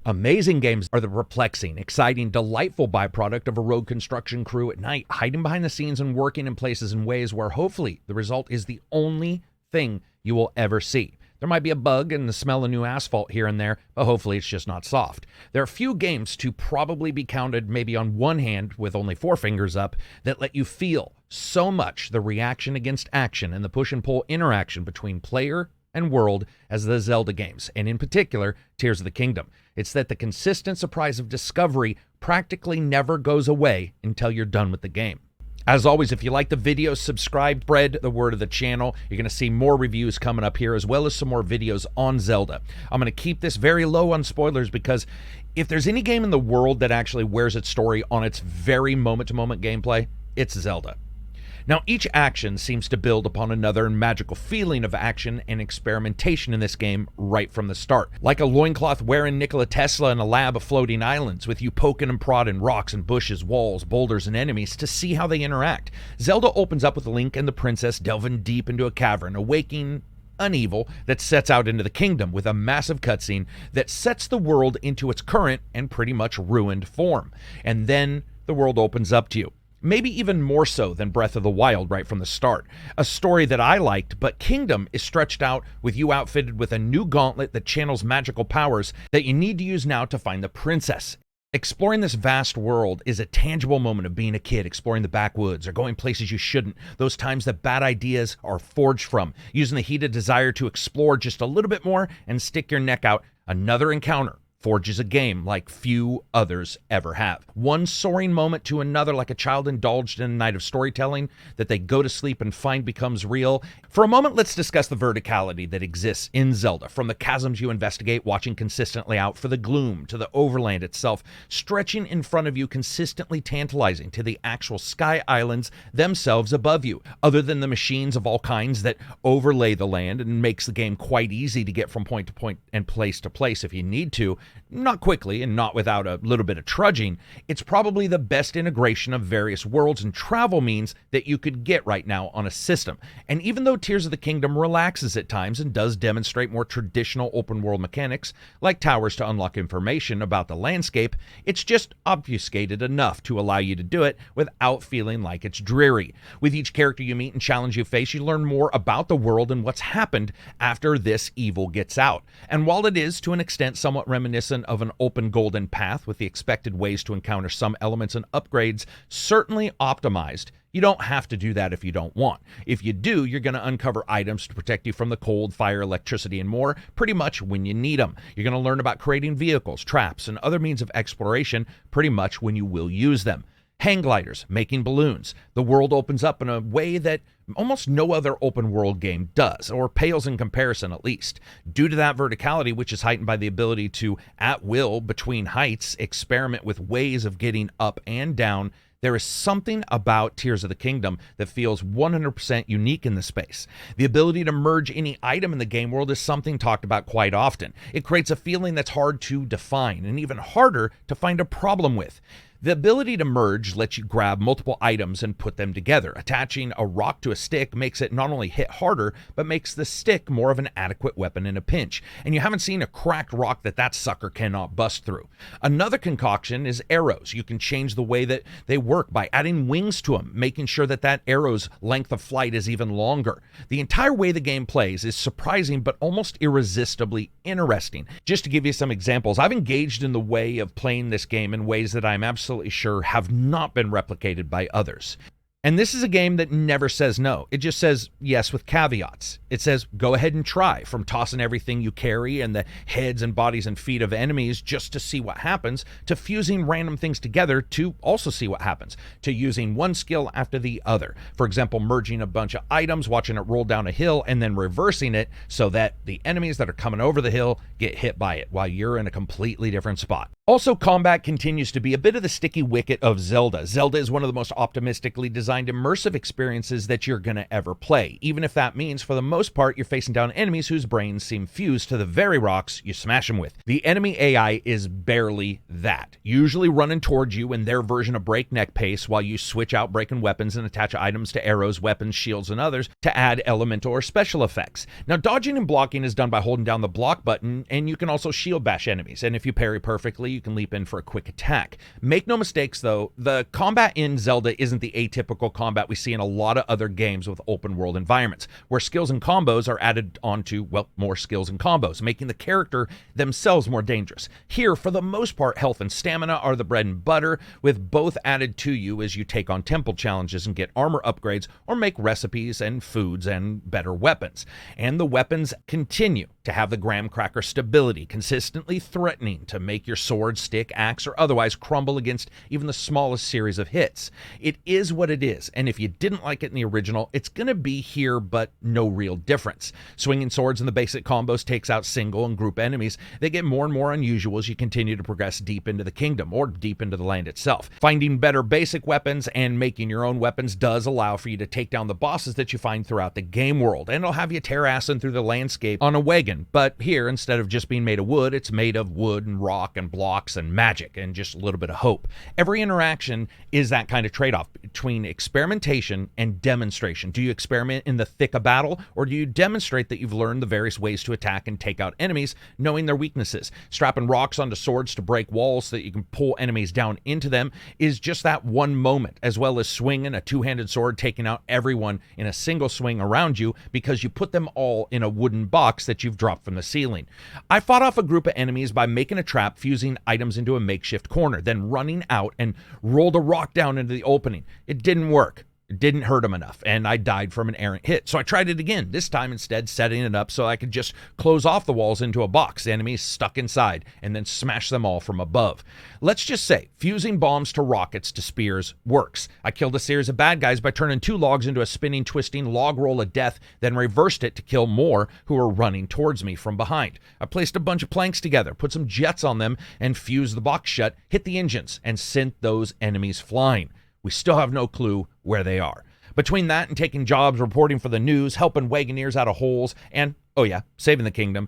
Amazing games are the perplexing, exciting, delightful byproduct of a rogue construction crew at night, hiding behind the scenes and working in places in ways where hopefully the result is the only thing you will ever see. There might be a bug and the smell of new asphalt here and there, but hopefully it's just not soft. There are few games to probably be counted maybe on one hand with only 4 fingers up that let you feel so much the reaction against action and the push and pull interaction between player and world as the Zelda games, and in particular, Tears of the Kingdom. It's that the consistent surprise of discovery practically never goes away until you're done with the game. As always, if you like the video, subscribe, spread the word of the channel. You're going to see more reviews coming up here, as well as some more videos on Zelda. I'm going to keep this very low on spoilers because if there's any game in the world that actually wears its story on its very moment-to-moment gameplay, it's Zelda. Now, each action seems to build upon another magical feeling of action and experimentation in this game right from the start. Like a loincloth-wearing Nikola Tesla in a lab of floating islands, with you poking and prodding rocks and bushes, walls, boulders, and enemies to see how they interact. Zelda opens up with Link and the princess delving deep into a cavern, awaking an evil that sets out into the kingdom with a massive cutscene that sets the world into its current and pretty much ruined form. And then the world opens up to you. Maybe even more so than Breath of the Wild right from the start. A story that I liked, but Kingdom is stretched out with you outfitted with a new gauntlet that channels magical powers that you need to use now to find the princess. Exploring this vast world is a tangible moment of being a kid, exploring the backwoods or going places you shouldn't. Those times that bad ideas are forged from, using the heated desire to explore just a little bit more and stick your neck out. Another encounter forges a game like few others ever have. One soaring moment to another, like a child indulged in a night of storytelling that they go to sleep and find becomes real. For a moment, let's discuss the verticality that exists in Zelda. From the chasms you investigate, watching consistently out for the gloom, to the overland itself, stretching in front of you, consistently tantalizing, to the actual sky islands themselves above you. Other than the machines of all kinds that overlay the land and makes the game quite easy to get from point to point and place to place if you need to, not quickly and not without a little bit of trudging, it's probably the best integration of various worlds and travel means that you could get right now on a system. And even though Tears of the Kingdom relaxes at times and does demonstrate more traditional open world mechanics, like towers to unlock information about the landscape, it's just obfuscated enough to allow you to do it without feeling like it's dreary. With each character you meet and challenge you face, you learn more about the world and what's happened after this evil gets out. And while it is, to an extent, somewhat reminiscent of an open golden path with the expected ways to encounter some elements and upgrades certainly optimized, you don't have to do that if you don't want. If you do, you're going to uncover items to protect you from the cold, fire, electricity, and more pretty much when you need them. You're going to learn about creating vehicles, traps, and other means of exploration pretty much when you will use them. Hang gliders, making balloons. The world opens up in a way that almost no other open world game does, or pales in comparison at least. Due to that verticality, which is heightened by the ability to, at will, between heights, experiment with ways of getting up and down, there is something about Tears of the Kingdom that feels 100% unique in the space. The ability to merge any item in the game world is something talked about quite often. It creates a feeling that's hard to define and even harder to find a problem with. The ability to merge lets you grab multiple items and put them together. Attaching a rock to a stick makes it not only hit harder, but makes the stick more of an adequate weapon in a pinch. And you haven't seen a cracked rock that sucker cannot bust through. Another concoction is arrows. You can change the way that they work by adding wings to them, making sure that arrow's length of flight is even longer. The entire way the game plays is surprising, but almost irresistibly interesting. Just to give you some examples, I've engaged in the way of playing this game in ways that I'm absolutely sure have not been replicated by others. And this is a game that never says no. It just says yes with caveats. It says go ahead and try, from tossing everything you carry and the heads and bodies and feet of enemies just to see what happens, to fusing random things together to also see what happens, to using one skill after the other. For example, merging a bunch of items, watching it roll down a hill, and then reversing it so that the enemies that are coming over the hill get hit by it while you're in a completely different spot. Also, combat continues to be a bit of the sticky wicket of Zelda. Zelda is one of the most optimistically designed designed immersive experiences that you're going to ever play, even if that means for the most part you're facing down enemies whose brains seem fused to the very rocks you smash them with. The enemy AI is barely that, usually running towards you in their version of breakneck pace while you switch out breaking weapons and attach items to arrows, weapons, shields, and others to add elemental or special effects. Now, dodging and blocking is done by holding down the block button, and you can also shield bash enemies, and if you parry perfectly, you can leap in for a quick attack. Make no mistakes though, the combat in Zelda isn't the atypical combat we see in a lot of other games with open world environments, where skills and combos are added onto, well, more skills and combos, making the character themselves more dangerous. Here, for the most part, health and stamina are the bread and butter, with both added to you as you take on temple challenges and get armor upgrades or make recipes and foods and better weapons. And the weapons continue to have the graham cracker stability, consistently threatening to make your sword, stick, axe, or otherwise crumble against even the smallest series of hits. It is what it is, and if you didn't like it in the original, it's going to be here, but no real difference. Swinging swords in the basic combos takes out single and group enemies. They get more and more unusual as you continue to progress deep into the kingdom, or deep into the land itself. Finding better basic weapons and making your own weapons does allow for you to take down the bosses that you find throughout the game world, and it'll have you tear-assing through the landscape on a wagon. But here, instead of just being made of wood, it's made of wood and rock and blocks and magic and just a little bit of hope. Every interaction is that kind of trade-off between experimentation and demonstration. Do you experiment in the thick of battle, or do you demonstrate that you've learned the various ways to attack and take out enemies, knowing their weaknesses? Strapping rocks onto swords to break walls so that you can pull enemies down into them is just that one moment, as well as swinging a two-handed sword, taking out everyone in a single swing around you because you put them all in a wooden box that you've dropped from the ceiling. I fought off a group of enemies by making a trap, fusing items into a makeshift corner, then running out and rolled a rock down into the opening. It didn't work. It didn't hurt him enough, and I died from an errant hit. So I tried it again, this time instead setting it up so I could just close off the walls into a box, the enemies stuck inside, and then smash them all from above. Let's just say, fusing bombs to rockets to spears works. I killed a series of bad guys by turning 2 logs into a spinning, twisting log roll of death, then reversed it to kill more who were running towards me from behind. I placed a bunch of planks together, put some jets on them, and fused the box shut, hit the engines, and sent those enemies flying. We still have no clue where they are. Between that and taking jobs, reporting for the news, helping wagoneers out of holes, and, oh yeah, saving the kingdom,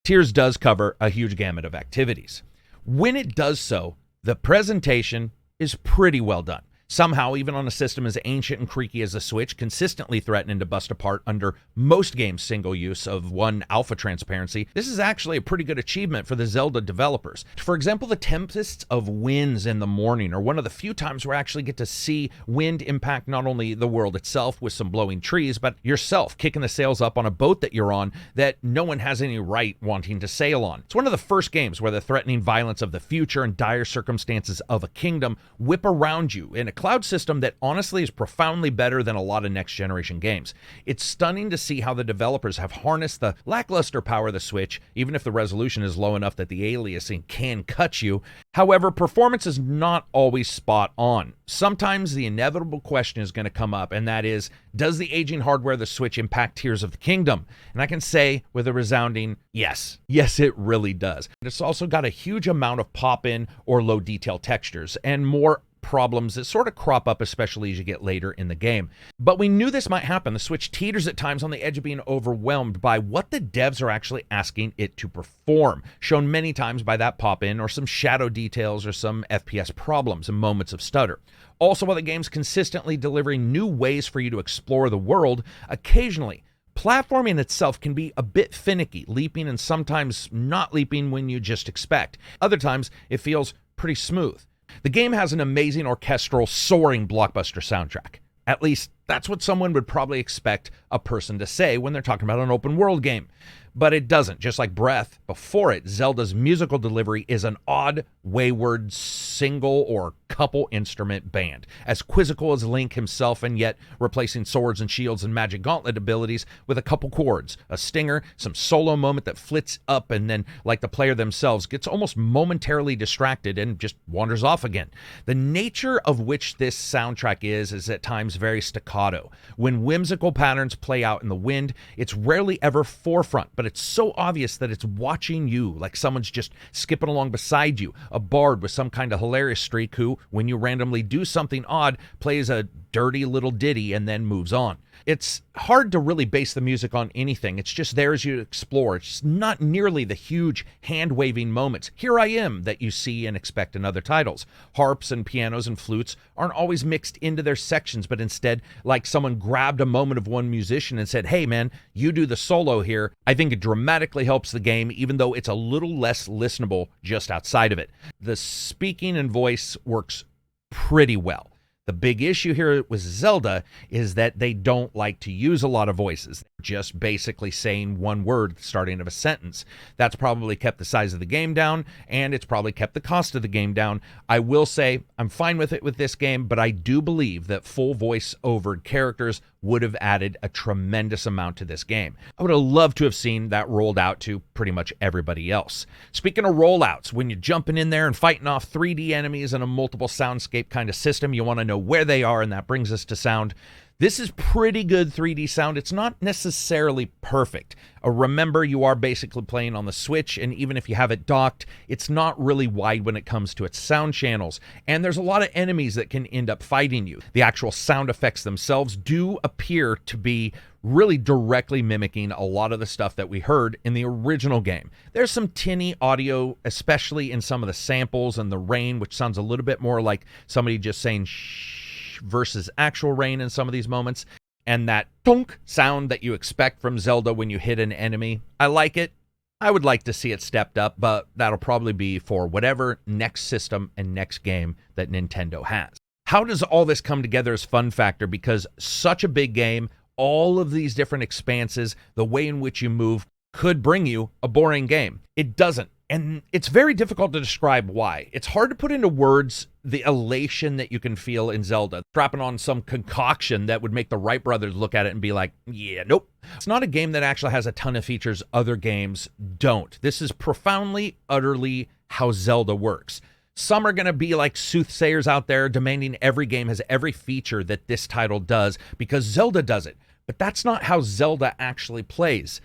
Tears does cover a huge gamut of activities. When it does so, the presentation is pretty well done. Somehow, even on a system as ancient and creaky as the Switch, consistently threatening to bust apart under most games' single use of one alpha transparency, this is actually a pretty good achievement for the Zelda developers. For example, the tempests of winds in the morning are one of the few times where I actually get to see wind impact not only the world itself with some blowing trees, but yourself kicking the sails up on a boat that you're on that no one has any right wanting to sail on. It's one of the first games where the threatening violence of the future and dire circumstances of a kingdom whip around you in a cloud system that honestly is profoundly better than a lot of next generation games. It's stunning to see how the developers have harnessed the lackluster power of the Switch, even if the resolution is low enough that the aliasing can cut you. However, performance is not always spot on. Sometimes the inevitable question is going to come up, and that is, does the aging hardware of the Switch impact Tears of the Kingdom? And I can say with a resounding yes. Yes, it really does. It's also got a huge amount of pop-in or low detail textures and more problems that sort of crop up, especially as you get later in the game. But we knew this might happen. The Switch teeters at times on the edge of being overwhelmed by what the devs are actually asking it to perform, shown many times by that pop-in or some shadow details or some FPS problems and moments of stutter. Also, while the game's consistently delivering new ways for you to explore the world, occasionally platforming itself can be a bit finicky, leaping and sometimes not leaping when you just expect. Other times, it feels pretty smooth. The game has an amazing orchestral, soaring blockbuster soundtrack. At least, that's what someone would probably expect a person to say when they're talking about an open world game. But it doesn't. Just like Breath, before it, Zelda's musical delivery is an odd, wayward, single or couple instrument band, as quizzical as Link himself, and yet replacing swords and shields and magic gauntlet abilities with a couple chords, a stinger, some solo moment that flits up and then, like the player themselves, gets almost momentarily distracted and just wanders off again. The nature of which this soundtrack is at times very staccato. When whimsical patterns play out in the wind, it's rarely ever forefront, but but it's so obvious that it's watching you, like someone's just skipping along beside you. A bard with some kind of hilarious streak who, when you randomly do something odd, plays a dirty little ditty and then moves on. It's hard to really base the music on anything. It's just there as you explore. It's not nearly the huge hand-waving moments, "here I am," that you see and expect in other titles. Harps and pianos and flutes aren't always mixed into their sections, but instead, like someone grabbed a moment of one musician and said, "Hey man, you do the solo here." I think it dramatically helps the game, even though it's a little less listenable just outside of it. The speaking and voice works pretty well. The big issue here with Zelda is that they don't like to use a lot of voices. They're just basically saying one word at the starting of a sentence. That's probably kept the size of the game down, and it's probably kept the cost of the game down. I will say I'm fine with it with this game, but I do believe that full voice-over characters would have added a tremendous amount to this game. I would have loved to have seen that rolled out to pretty much everybody else. Speaking of rollouts, when you're jumping in there and fighting off 3D enemies in a multiple soundscape kind of system, you want to know where they are, and that brings us to sound. This is pretty good 3D sound. It's not necessarily perfect. Remember, you are basically playing on the Switch, and even if you have it docked, it's not really wide when it comes to its sound channels. And there's a lot of enemies that can end up fighting you. The actual sound effects themselves do appear to be really directly mimicking a lot of the stuff that we heard in the original game. There's some tinny audio, especially in some of the samples and the rain, which sounds a little bit more like somebody just saying shh versus actual rain in some of these moments. And that tonk sound that you expect from Zelda when you hit an enemy, I like it. I would like to see it stepped up, but that'll probably be for whatever next system and next game that Nintendo has. How does all this come together as fun factor? Because such a big game, all of these different expanses, the way in which you move could bring you a boring game. It doesn't. And it's very difficult to describe why. It's hard to put into words the elation that you can feel in Zelda, strapping on some concoction that would make the Wright brothers look at it and be like, yeah, nope. It's not a game that actually has a ton of features other games don't. This is profoundly, utterly how Zelda works. Some are going to be like soothsayers out there demanding every game has every feature that this title does because Zelda does it. But that's not how Zelda actually plays.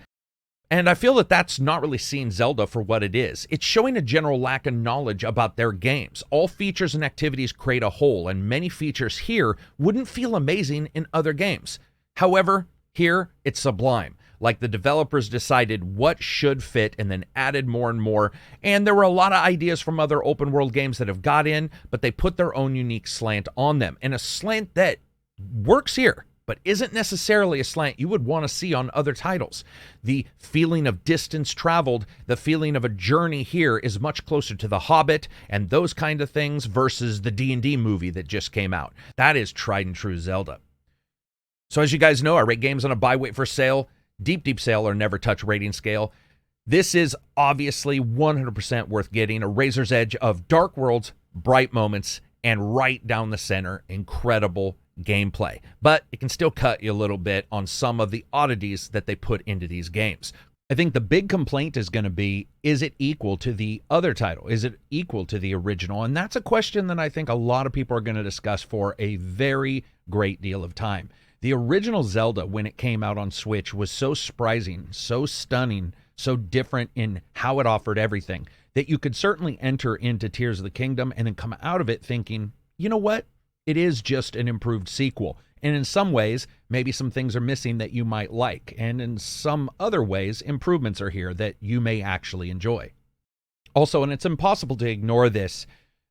And I feel that that's not really seeing Zelda for what it is. It's showing a general lack of knowledge about their games. All features and activities create a whole, and many features here wouldn't feel amazing in other games. However, here it's sublime. Like the developers decided what should fit and then added more and more. And there were a lot of ideas from other open world games that have got in, but they put their own unique slant on them. And a slant that works here, but isn't necessarily a slant you would want to see on other titles. The feeling of distance traveled, the feeling of a journey here is much closer to The Hobbit and those kind of things versus the D&D movie that just came out. That is tried and true Zelda. So as you guys know, I rate games on a buy, wait for sale, deep sale, or never touch rating scale. This is obviously 100% worth getting, a razor's edge of dark worlds, bright moments, and right down the center, incredible gameplay, but it can still cut you a little bit on some of the oddities that they put into these games. I think the big complaint is going to be, is it equal to the other title? Is it equal to the original? And that's a question that I think a lot of people are going to discuss for a very great deal of time. The original Zelda, when it came out on Switch, was so surprising, so stunning, so different in how it offered everything, that you could certainly enter into Tears of the Kingdom and then come out of it thinking, you know what? It is just an improved sequel. And in some ways, maybe some things are missing that you might like. And in some other ways, improvements are here that you may actually enjoy. Also, and it's impossible to ignore this,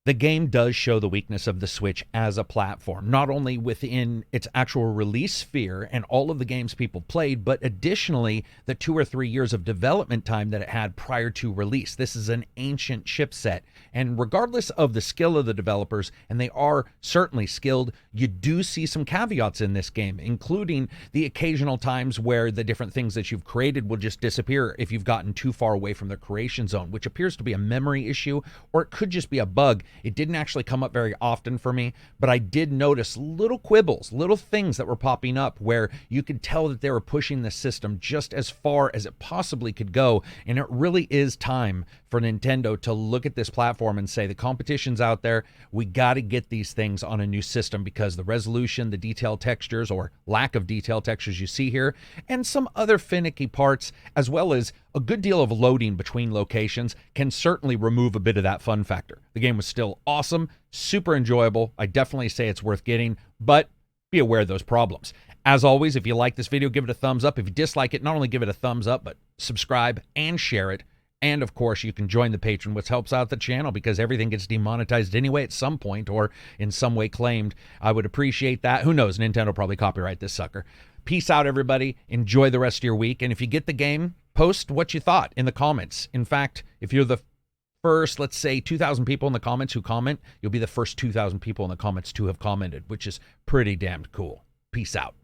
the game does show the weakness of the Switch as a platform, not only within its actual release sphere and all of the games people played, but additionally, the 2 or 3 years of development time that it had prior to release. This is an ancient chipset, and regardless of the skill of the developers, and they are certainly skilled, you do see some caveats in this game, including the occasional times where the different things that you've created will just disappear if you've gotten too far away from the creation zone, which appears to be a memory issue, or it could just be a bug. It didn't actually come up very often for me, but I did notice little quibbles, little things that were popping up where you could tell that they were pushing the system just as far as it possibly could go, and it really is time for Nintendo to look at this platform and say the competition's out there. We got to get these things on a new system because the resolution, the detailed textures or lack of detailed textures you see here, and some other finicky parts, as well as a good deal of loading between locations, can certainly remove a bit of that fun factor. The game was still awesome, super enjoyable. I definitely say it's worth getting, but be aware of those problems. As always, if you like this video, give it a thumbs up. If you dislike it, not only give it a thumbs up, but subscribe and share it. And of course, you can join the Patreon, which helps out the channel because everything gets demonetized anyway at some point or in some way claimed. I would appreciate that. Who knows? Nintendo will probably copyright this sucker. Peace out, everybody. Enjoy the rest of your week. And if you get the game, post what you thought in the comments. In fact, if you're the first, let's say, 2,000 people in the comments who comment, you'll be the first 2,000 people in the comments to have commented, which is pretty damn cool. Peace out.